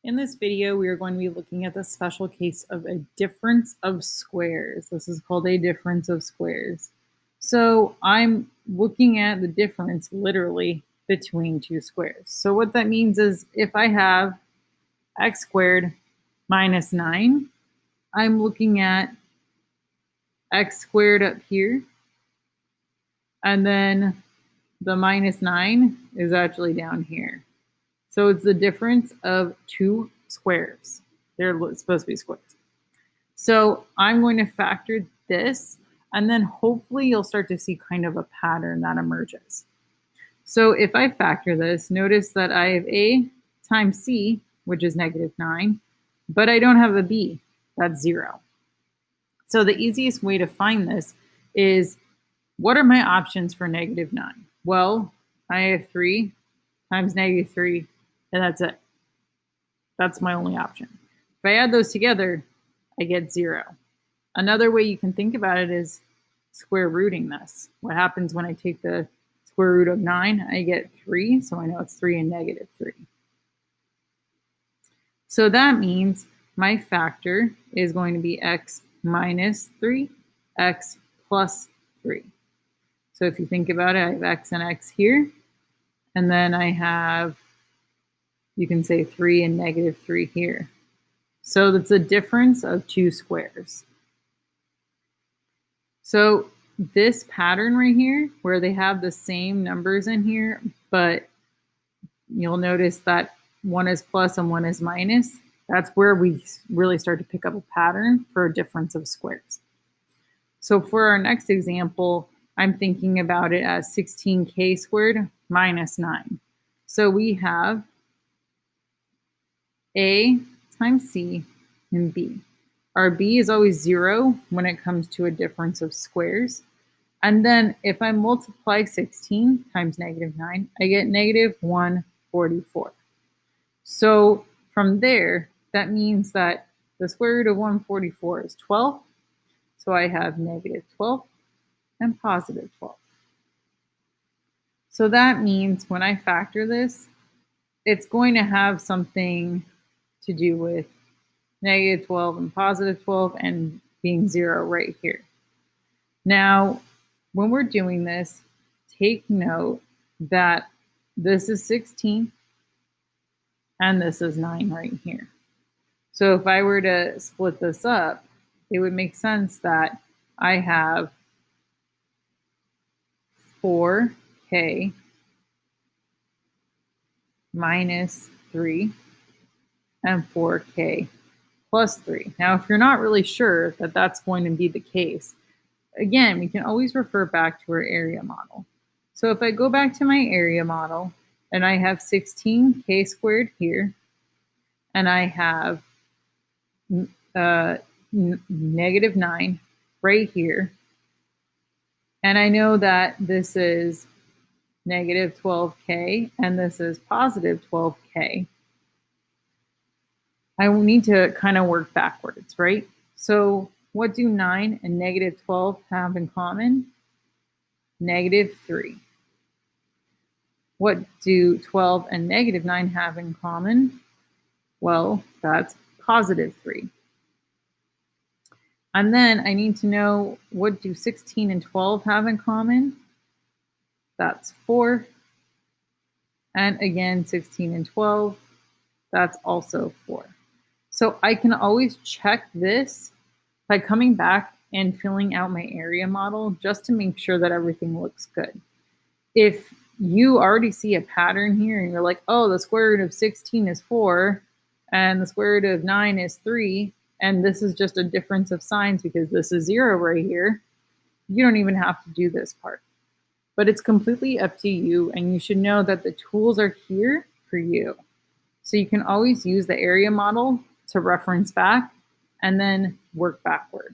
In this video, we are going to be looking at the special case of a difference of squares. This is called a difference of squares. So I'm looking at the difference literally between two squares. So what that means is if I have x squared minus 9, I'm looking at x squared up here, and then the minus 9 is actually down here. So it's the difference of two squares. They're supposed to be squares. So I'm going to factor this, and then hopefully you'll start to see kind of a pattern that emerges. So if I factor this, notice that I have a times c, which is -9, but I don't have a b, that's 0. So the easiest way to find this is, what are my options for -9? Well, I have 3 times -3, and that's it. That's my only option. If I add those together, I get 0. Another way you can think about it is square rooting this. What happens when I take the square root of 9? I get 3, so I know it's 3 and -3. So that means my factor is going to be x minus 3, x plus 3. So if you think about it, I have x and x here, and then I have, you can say 3 and -3 here. So that's a difference of two squares. So this pattern right here, where they have the same numbers in here, but you'll notice that one is plus and one is minus, that's where we really start to pick up a pattern for a difference of squares. So for our next example, I'm thinking about it as 16k squared minus 9. So we have a times c and b. Our b is always 0 when it comes to a difference of squares. And then if I multiply 16 times -9, I get -144. So from there, that means that the square root of 144 is 12. So I have -12 and +12. So that means when I factor this, it's going to have something to do with -12 and +12 and being 0 right here. Now, when we're doing this, take note that this is 16 and this is 9 right here. So if I were to split this up, it would make sense that I have 4k minus 3 and 4k plus 3. Now, if you're not really sure that that's going to be the case, again, we can always refer back to our area model. So if I go back to my area model, and I have 16k squared here, and I have -9 right here, and I know that this is -12k and this is +12k, I will need to kind of work backwards, right? So what do 9 and -12 have in common? -3. What do 12 and -9 have in common? Well, that's +3. And then I need to know, what do 16 and 12 have in common? That's 4. And again, 16 and 12, that's also 4. So I can always check this by coming back and filling out my area model just to make sure that everything looks good. If you already see a pattern here and you're like, oh, the square root of 16 is 4 and the square root of 9 is 3, and this is just a difference of signs because this is 0 right here, you don't even have to do this part. But it's completely up to you, and you should know that the tools are here for you. So you can always use the area model to reference back and then work backward.